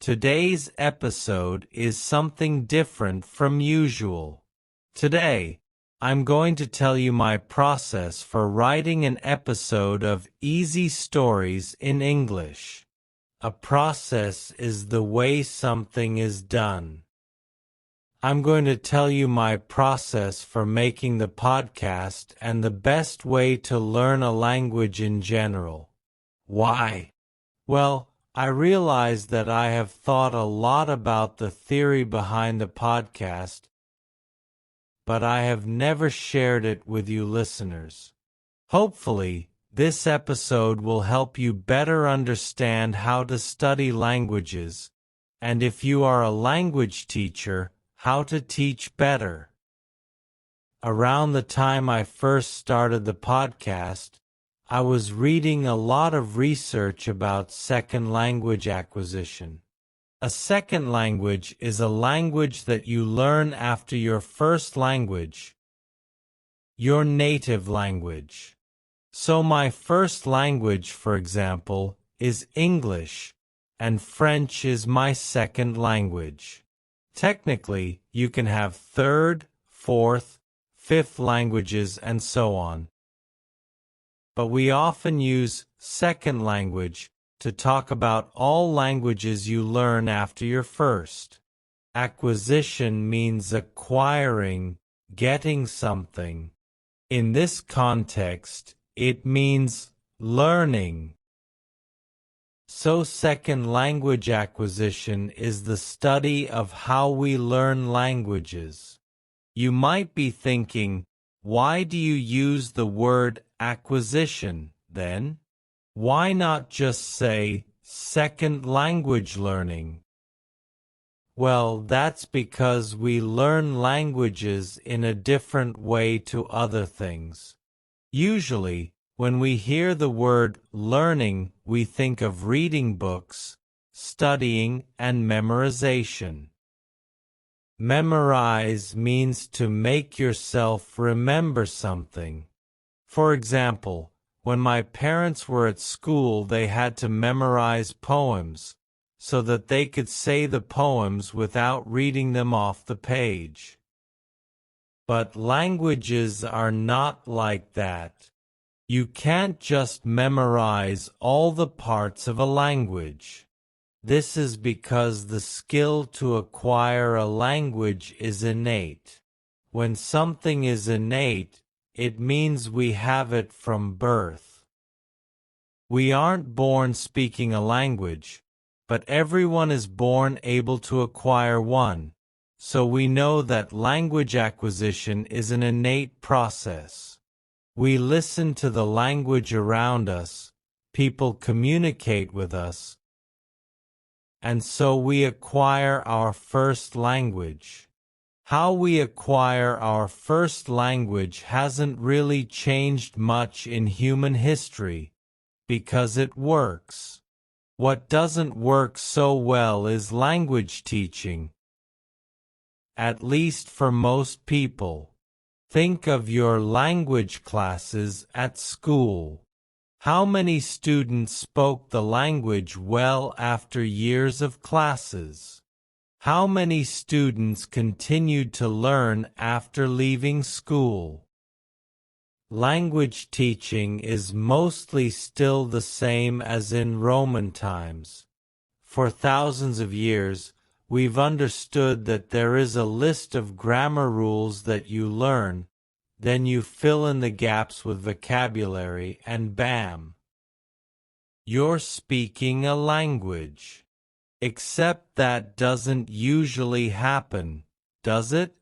Today's episode is something different from usual. Today, I'm going to tell you my process for writing an episode of Easy Stories in English. A process is the way something is done. I'm going to tell you my process for making the podcast and the best way to learn a language in general. Why? Well, I realize that I have thought a lot about the theory behind the podcast, but I have never shared it with you listeners. Hopefully, this episode will help you better understand how to study languages, and if you are a language teacher, how to teach better. Around the time I first started the podcast, I was reading a lot of research about second language acquisition. A second language is a language that you learn after your first language, your native language. So my first language, for example, is English, and French is my second language. Technically, you can have third, fourth, fifth languages and so on. But we often use second language to talk about all languages you learn after your first. Acquisition means acquiring, getting something. In this context, it means learning. So second language acquisition is the study of how we learn languages. You might be thinking, why do you use the word acquisition, then? Why not just say second language learning? Well, that's because we learn languages in a different way to other things. Usually, when we hear the word learning, we think of reading books, studying, and memorization. Memorize means to make yourself remember something. For example, when my parents were at school, they had to memorize poems so that they could say the poems without reading them off the page. But languages are not like that. You can't just memorize all the parts of a language. This is because the skill to acquire a language is innate. When something is innate, it means we have it from birth. We aren't born speaking a language, but everyone is born able to acquire one, so we know that language acquisition is an innate process. We listen to the language around us, people communicate with us, and so we acquire our first language. How we acquire our first language hasn't really changed much in human history, because it works. What doesn't work so well is language teaching. At least for most people. Think of your language classes at school. How many students spoke the language well after years of classes? How many students continued to learn after leaving school? Language teaching is mostly still the same as in Roman times. For thousands of years, we've understood that there is a list of grammar rules that you learn, then you fill in the gaps with vocabulary, and bam! You're speaking a language. Except that doesn't usually happen, does it?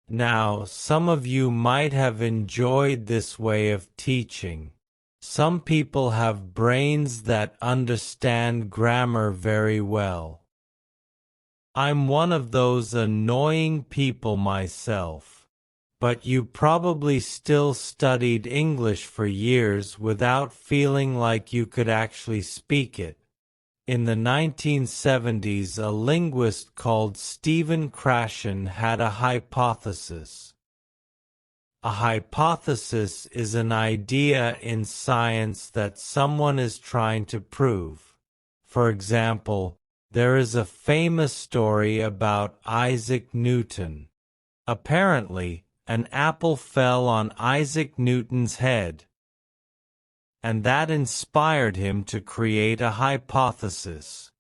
Now, some of you might have enjoyed this way of teaching. Some people have brains that understand grammar very well. I'm one of those annoying people myself. But you probably still studied English for years without feeling like you could actually speak it. In the 1970s, a linguist called Stephen Krashen had a hypothesis. A hypothesis is an idea in science that someone is trying to prove. For example, There is a famous story about Isaac Newton. Apparently, an apple fell on Isaac Newton's head, and that inspired him to create a hypothesis.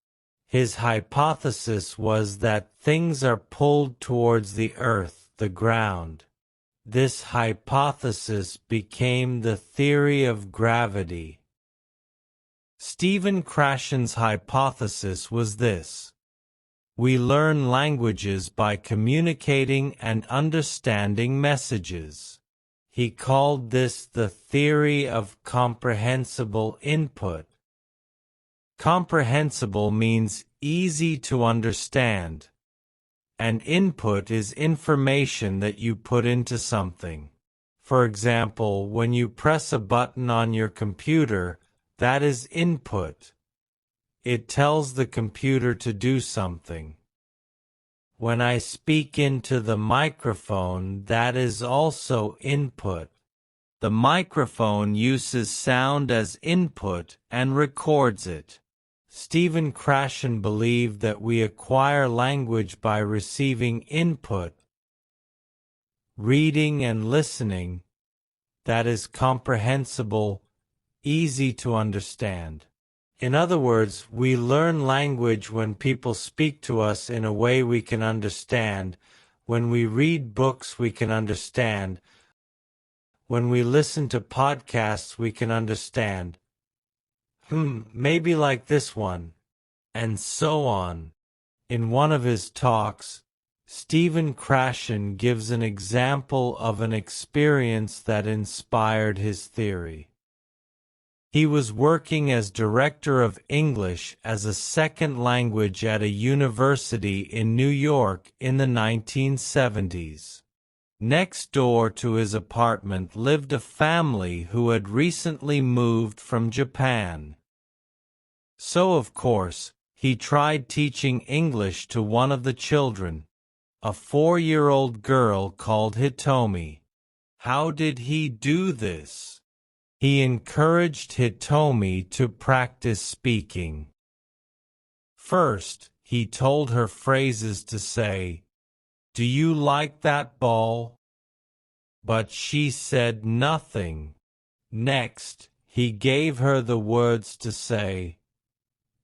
His hypothesis was that things are pulled towards the earth, the ground. This hypothesis became the theory of gravity. Stephen Krashen's hypothesis was this: we learn languages by communicating and understanding messages. He called this the theory of comprehensible input. Comprehensible means easy to understand, and input is information that you put into something. For example, when you press a button on your computer, that is input. It tells the computer to do something. When I speak into the microphone, that is also input. The microphone uses sound as input and records it. Stephen Krashen believed that we acquire language by receiving input, reading and listening, that is comprehensible, easy to understand. In other words, we learn language when people speak to us in a way we can understand. When we read books, we can understand. When we listen to podcasts, we can understand. Maybe like this one. And so on. In one of his talks, Stephen Krashen gives an example of an experience that inspired his theory. He was working as director of English as a second language at a university in New York in the 1970s. Next door to his apartment lived a family who had recently moved from Japan. So, of course, he tried teaching English to one of the children, a 4-year-old girl called Hitomi. How did he do this? He encouraged Hitomi to practice speaking. First, he told her phrases to say, "Do you like that ball?" But she said nothing. Next, he gave her the words to say,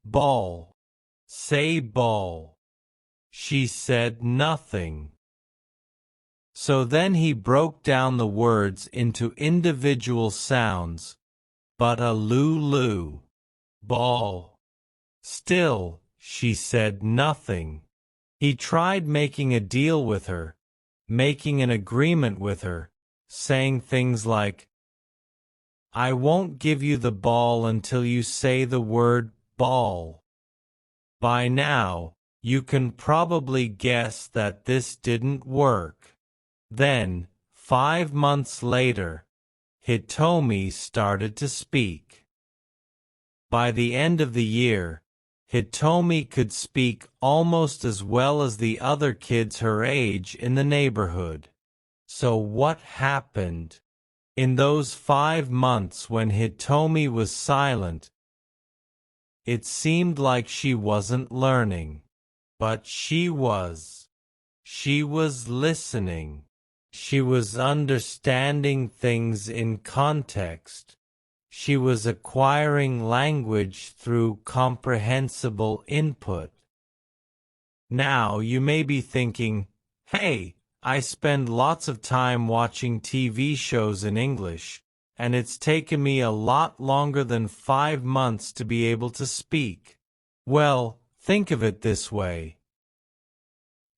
"Ball. Say ball." She said nothing. So then he broke down the words into individual sounds, but a lulu, ball. Still, she said nothing. He tried making a deal with her, making an agreement with her, saying things like, "I won't give you the ball until you say the word ball." By now, you can probably guess that this didn't work. Then, 5 months later, Hitomi started to speak. By the end of the year, Hitomi could speak almost as well as the other kids her age in the neighborhood. So what happened? In those 5 months when Hitomi was silent, it seemed like she wasn't learning. But she was. She was listening. She was understanding things in context. She was acquiring language through comprehensible input. Now you may be thinking, hey, I spend lots of time watching TV shows in English, and it's taken me a lot longer than 5 months to be able to speak. Well, think of it this way.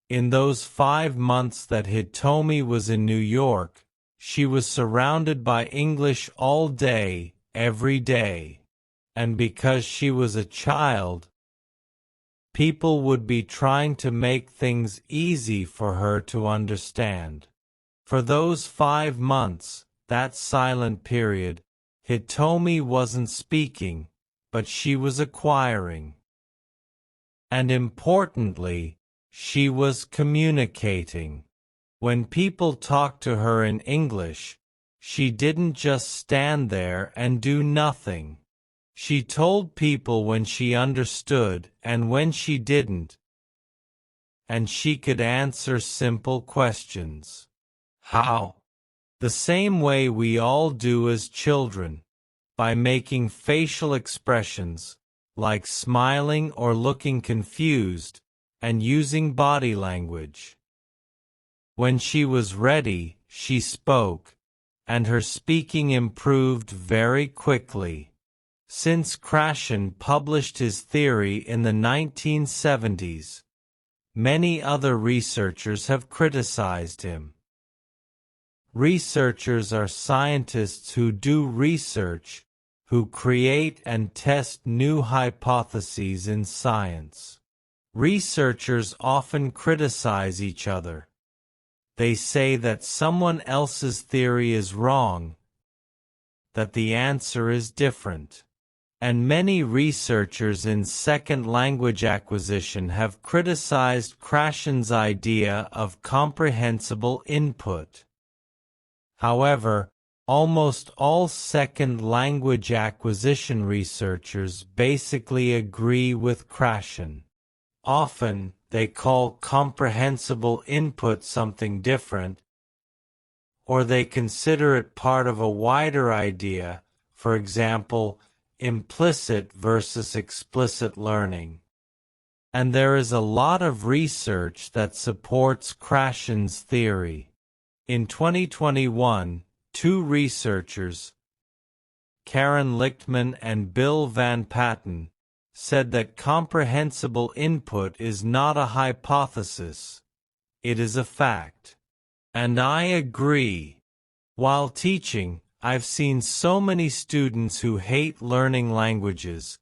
In those 5 months that Hitomi was in New York, she was surrounded by English all day, every day. And because she was a child, people would be trying to make things easy for her to understand. For those 5 months, that silent period, Hitomi wasn't speaking, but she was acquiring. And importantly, she was communicating. When people talked to her in English, she didn't just stand there and do nothing. She told people when she understood and when she didn't, and she could answer simple questions. How? The same way we all do as children, by making facial expressions, like smiling or looking confused, and using body language. When she was ready, she spoke, and her speaking improved very quickly. Since Krashen published his theory in the 1970s, many other researchers have criticized him. Researchers are scientists who do research, who create and test new hypotheses in science. Researchers often criticize each other. They say that someone else's theory is wrong, that the answer is different. And many researchers in second language acquisition have criticized Krashen's idea of comprehensible input. However, almost all second language acquisition researchers basically agree with Krashen. Often, they call comprehensible input something different, or they consider it part of a wider idea, for example, implicit versus explicit learning. And there is a lot of research that supports Krashen's theory. In 2021, two researchers, Karen Lichtman and Bill Van Patten, said that comprehensible input is not a hypothesis, it is a fact. And I agree. While teaching, I've seen so many students who hate learning languages,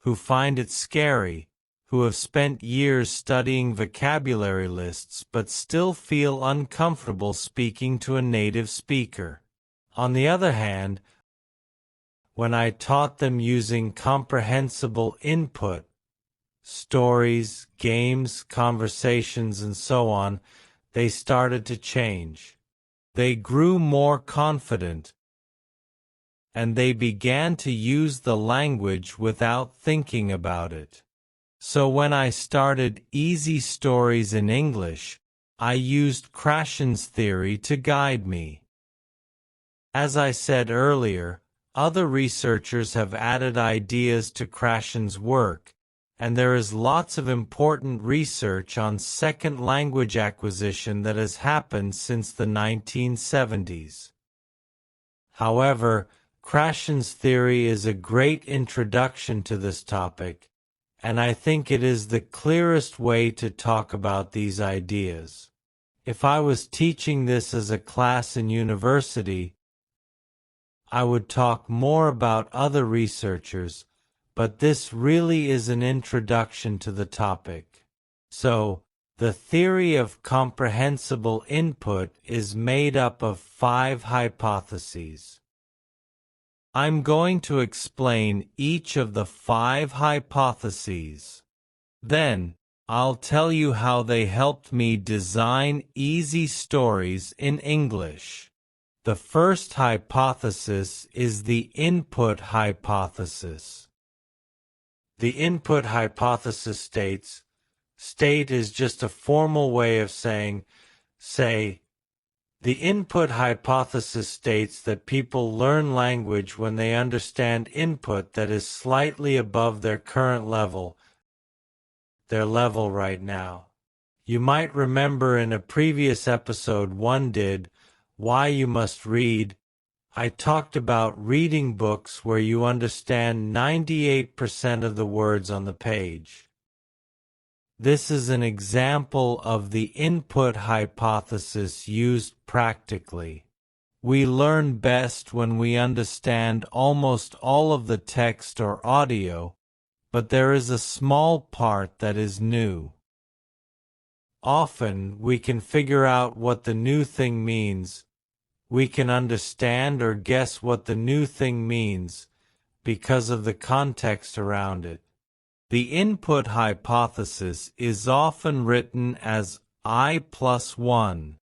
who find it scary, who have spent years studying vocabulary lists but still feel uncomfortable speaking to a native speaker. On the other hand, when I taught them using comprehensible input, stories, games, conversations, and so on, they started to change. They grew more confident, and they began to use the language without thinking about it. So when I started Easy Stories in English, I used Krashen's theory to guide me. As I said earlier, other researchers have added ideas to Krashen's work, and there is lots of important research on second language acquisition that has happened since the 1970s. However, Krashen's theory is a great introduction to this topic, and I think it is the clearest way to talk about these ideas. If I was teaching this as a class in university, I would talk more about other researchers, but this really is an introduction to the topic. So, the theory of comprehensible input is made up of 5 hypotheses. I'm going to explain each of the 5 hypotheses. Then, I'll tell you how they helped me design easy stories in English. The first hypothesis is the input hypothesis. The input hypothesis states, state is just a formal way of saying, say. The input hypothesis states that people learn language when they understand input that is slightly above their current level, their level right now. You might remember in a previous episode one did, Why You Must Read, I talked about reading books where you understand 98% of the words on the page. This is an example of the input hypothesis used practically. We learn best when we understand almost all of the text or audio, but there is a small part that is new. Often we can figure out what the new thing means. We can understand or guess what the new thing means because of the context around it. The input hypothesis is often written as I+1.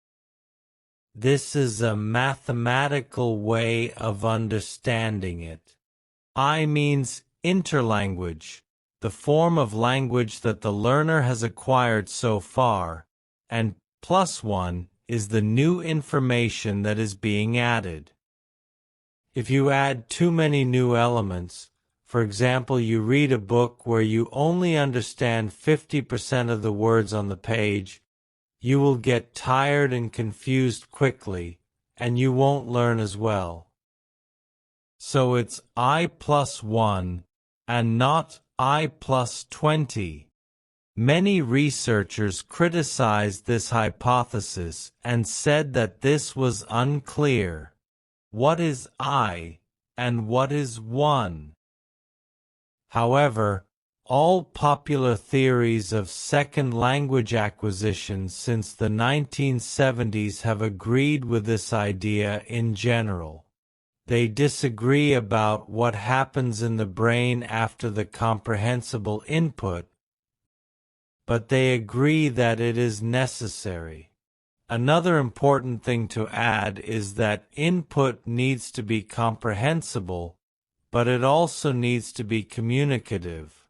This is a mathematical way of understanding it. I means interlanguage, the form of language that the learner has acquired so far, and +1 is the new information that is being added. If you add too many new elements, for example, you read a book where you only understand 50% of the words on the page, you will get tired and confused quickly, and you won't learn as well. So it's I+1 and not I+20. Many researchers criticized this hypothesis and said that this was unclear. What is I and what is 1? However, all popular theories of second language acquisition since the 1970s have agreed with this idea in general. They disagree about what happens in the brain after the comprehensible input, but they agree that it is necessary. Another important thing to add is that input needs to be comprehensible, but it also needs to be communicative.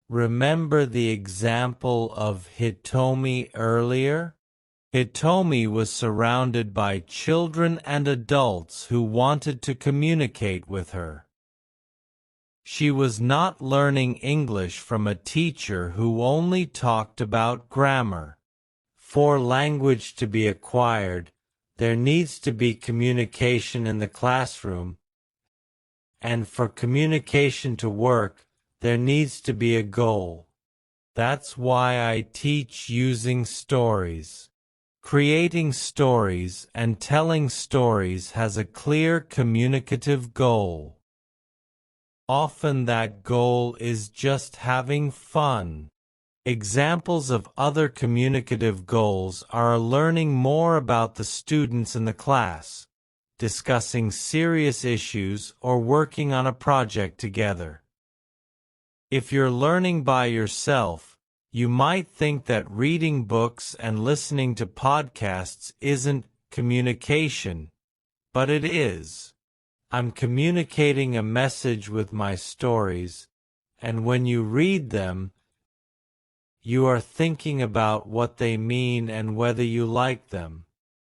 Remember the example of Hitomi earlier? Hitomi was surrounded by children and adults who wanted to communicate with her. She was not learning English from a teacher who only talked about grammar. For language to be acquired, there needs to be communication in the classroom, and for communication to work, there needs to be a goal. That's why I teach using stories. Creating stories and telling stories has a clear communicative goal. Often that goal is just having fun. Examples of other communicative goals are learning more about the students in the class, discussing serious issues, or working on a project together. If you're learning by yourself, you might think that reading books and listening to podcasts isn't communication, but it is. I'm communicating a message with my stories, and when you read them, you are thinking about what they mean and whether you like them.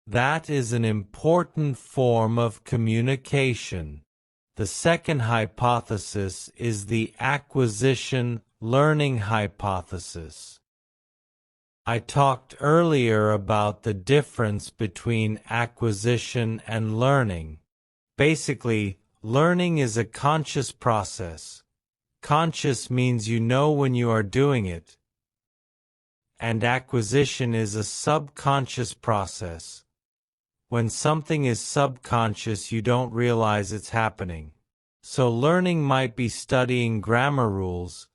That is an important form of communication. The second hypothesis is the acquisition-learning hypothesis. I talked earlier about the difference between acquisition and learning. Basically, learning is a conscious process. Conscious means you know when you are doing it, and acquisition is a subconscious process. When something is subconscious, you don't realize it's happening. So learning might be studying grammar rules,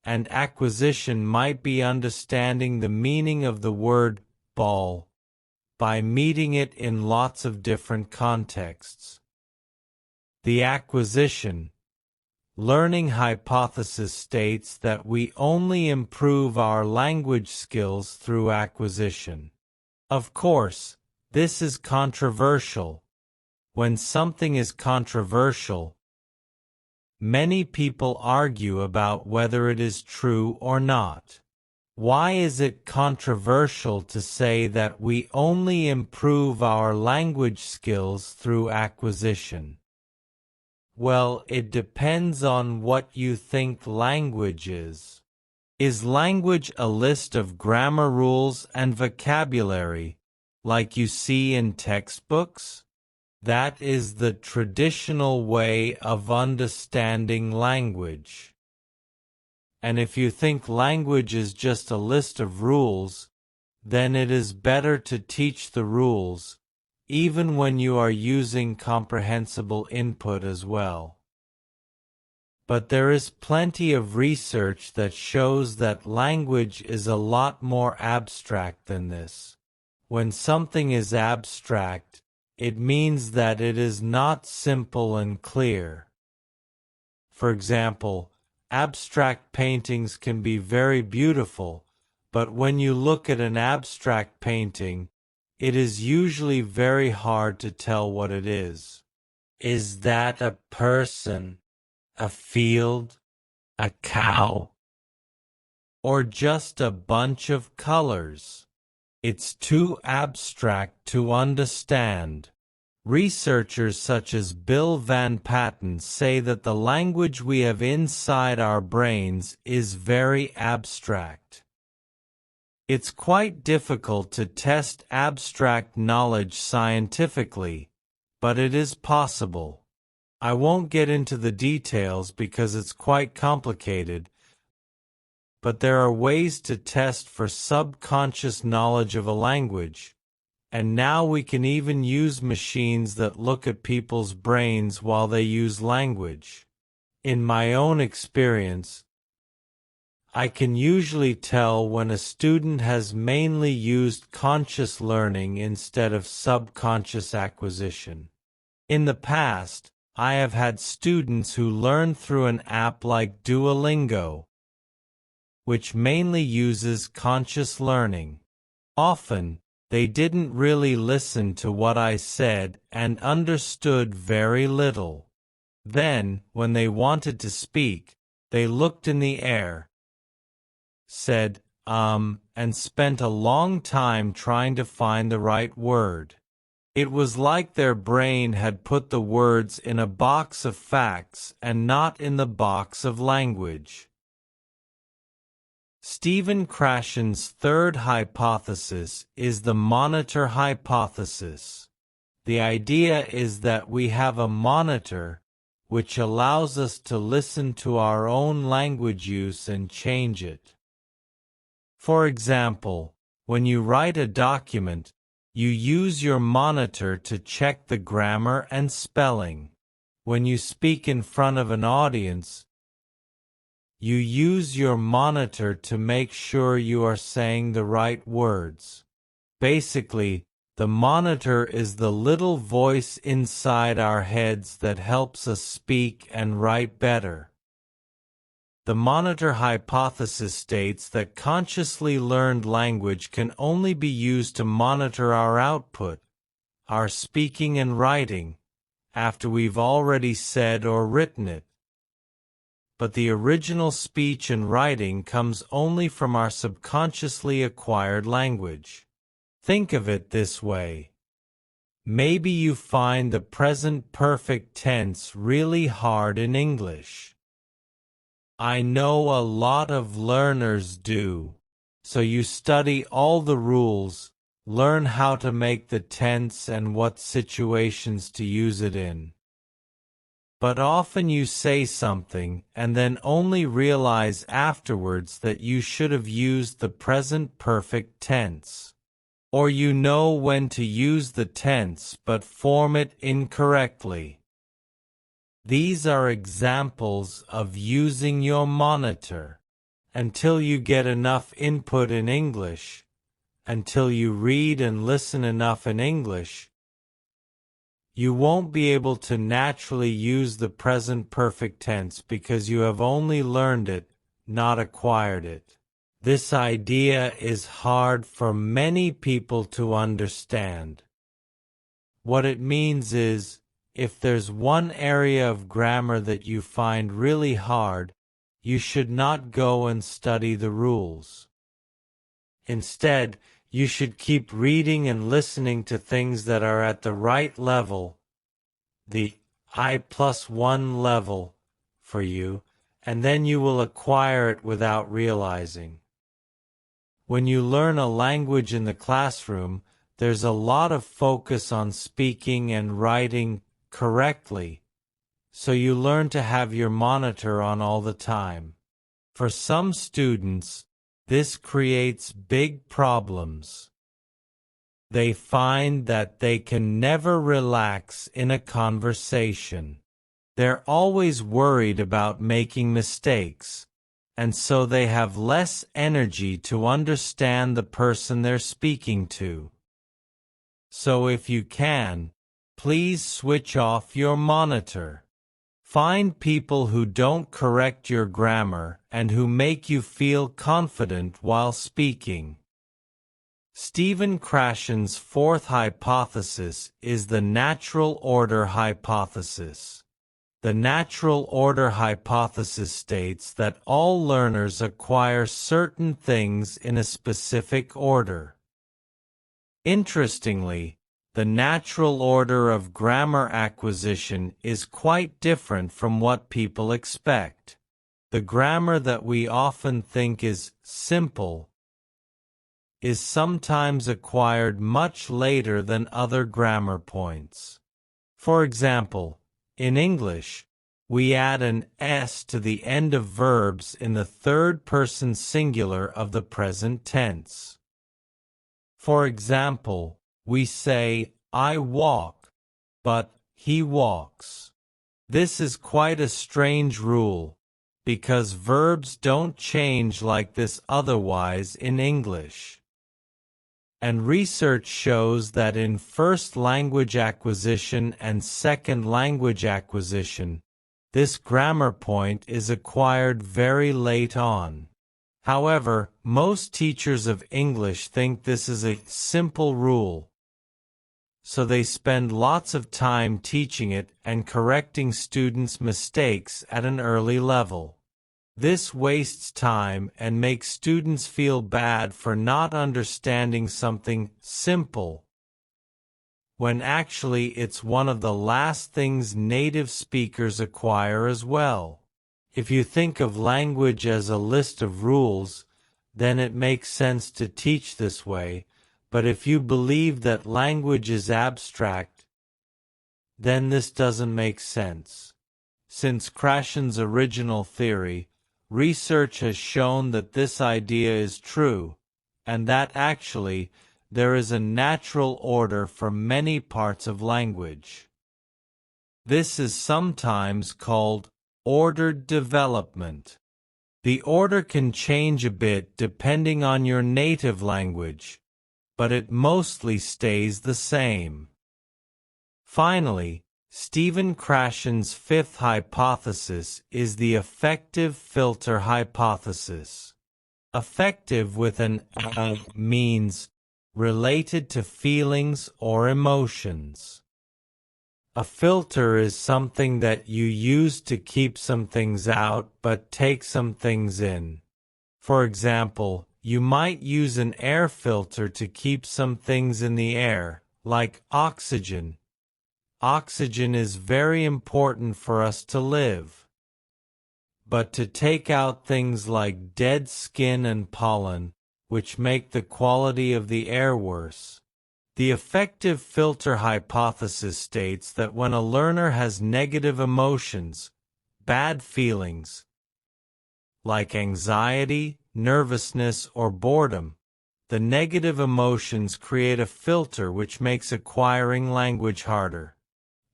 and acquisition might be understanding the meaning of the word ball by meeting it in lots of different contexts. The acquisition learning hypothesis states that we only improve our language skills through acquisition. Of course, this is controversial. When something is controversial, many people argue about whether it is true or not. Why is it controversial to say that we only improve our language skills through acquisition? Well, it depends on what you think language is. Is language a list of grammar rules and vocabulary, like you see in textbooks? That is the traditional way of understanding language. And if you think language is just a list of rules, then it is better to teach the rules, even when you are using comprehensible input as well. But there is plenty of research that shows that language is a lot more abstract than this. When something is abstract, it means that it is not simple and clear. For example, abstract paintings can be very beautiful, but when you look at an abstract painting, it is usually very hard to tell what it is. Is that a person, a field, a cow, or just a bunch of colors? It's too abstract to understand. Researchers such as Bill Van Patten say that the language we have inside our brains is very abstract. It's quite difficult to test abstract knowledge scientifically, but it is possible. I won't get into the details because it's quite complicated, but there are ways to test for subconscious knowledge of a language, and now we can even use machines that look at people's brains while they use language. In my own experience, I can usually tell when a student has mainly used conscious learning instead of subconscious acquisition. In the past, I have had students who learned through an app like Duolingo, which mainly uses conscious learning. Often, they didn't really listen to what I said and understood very little. Then, when they wanted to speak, they looked in the air, said, and spent a long time trying to find the right word. It was like their brain had put the words in a box of facts and not in the box of language. Stephen Krashen's third hypothesis is the monitor hypothesis. The idea is that we have a monitor which allows us to listen to our own language use and change it. For example, when you write a document, you use your monitor to check the grammar and spelling. When you speak in front of an audience, you use your monitor to make sure you are saying the right words. Basically, the monitor is the little voice inside our heads that helps us speak and write better. The monitor hypothesis states that consciously learned language can only be used to monitor our output, our speaking and writing, after we've already said or written it. But the original speech and writing comes only from our subconsciously acquired language. Think of it this way. Maybe you find the present perfect tense really hard in English. I know a lot of learners do. So you study all the rules, learn how to make the tense and what situations to use it in. But often you say something and then only realize afterwards that you should have used the present perfect tense. Or you know when to use the tense but form it incorrectly. These are examples of using your monitor. Until you get enough input in English, until you read and listen enough in English, you won't be able to naturally use the present perfect tense because you have only learned it, not acquired it. This idea is hard for many people to understand. What it means is, if there's one area of grammar that you find really hard, you should not go and study the rules. Instead, you should keep reading and listening to things that are at the right level, the I+1 level for you, and then you will acquire it without realizing. When you learn a language in the classroom, there's a lot of focus on speaking and writing correctly, so you learn to have your monitor on all the time. For some students, this creates big problems. They find that they can never relax in a conversation. They're always worried about making mistakes, and so they have less energy to understand the person they're speaking to. So if you can, please switch off your monitor. Find people who don't correct your grammar and who make you feel confident while speaking. Stephen Krashen's fourth hypothesis is the natural order hypothesis. The natural order hypothesis states that all learners acquire certain things in a specific order. Interestingly, the natural order of grammar acquisition is quite different from what people expect. The grammar that we often think is simple is sometimes acquired much later than other grammar points. For example, in English, we add an s to the end of verbs in the third person singular of the present tense. For example, we say, I walk, but he walks. This is quite a strange rule, because verbs don't change like this otherwise in English. And research shows that in first language acquisition and second language acquisition, this grammar point is acquired very late on. However, most teachers of English think this is a simple rule, so they spend lots of time teaching it and correcting students' mistakes at an early level. This wastes time and makes students feel bad for not understanding something simple, when actually it's one of the last things native speakers acquire as well. If you think of language as a list of rules, then it makes sense to teach this way, but if you believe that language is abstract, then this doesn't make sense. Since Krashen's original theory, research has shown that this idea is true, and that actually there is a natural order for many parts of language. This is sometimes called ordered development. The order can change a bit depending on your native language, but it mostly stays the same. Finally, Stephen Krashen's fifth hypothesis is the affective filter hypothesis. Affective with an means related to feelings or emotions. A filter is something that you use to keep some things out but take some things in. For example, you might use an air filter to keep some things in the air, like oxygen. Oxygen is very important for us to live. But to take out things like dead skin and pollen, which make the quality of the air worse. The affective filter hypothesis states that when a learner has negative emotions, bad feelings, like anxiety, nervousness, or boredom, the negative emotions create a filter which makes acquiring language harder.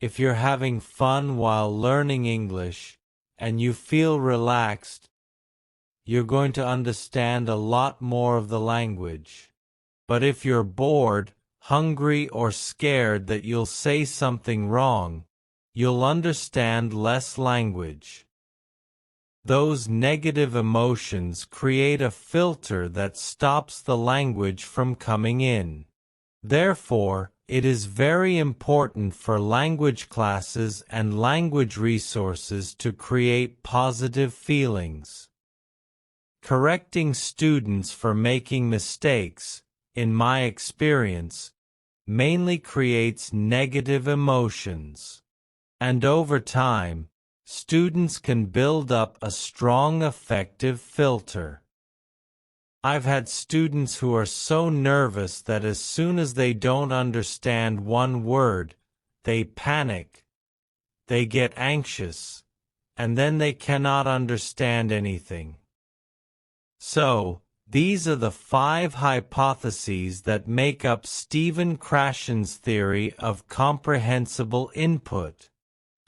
If you're having fun while learning English, and you feel relaxed, you're going to understand a lot more of the language. But if you're bored, hungry, or scared that you'll say something wrong, you'll understand less language. Those negative emotions create a filter that stops the language from coming in. Therefore, it is very important for language classes and language resources to create positive feelings. Correcting students for making mistakes, in my experience, mainly creates negative emotions. And over time, students can build up a strong affective filter. I've had students who are so nervous that as soon as they don't understand one word, they panic, they get anxious, and then they cannot understand anything. So, these are the 5 hypotheses that make up Stephen Krashen's theory of comprehensible input.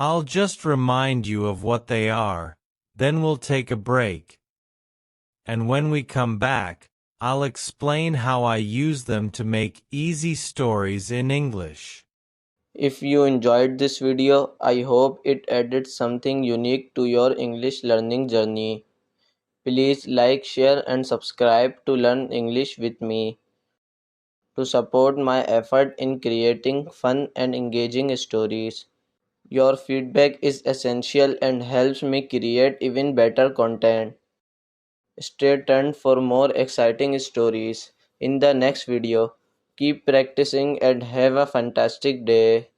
I'll just remind you of what they are, then we'll take a break. And when we come back, I'll explain how I use them to make easy stories in English. If you enjoyed this video, I hope it added something unique to your English learning journey. Please like, share and subscribe to learn English with me. to support my effort in creating fun and engaging stories. Your feedback is essential and helps me create even better content. Stay tuned for more exciting stories in the next video. Keep practicing and have a fantastic day.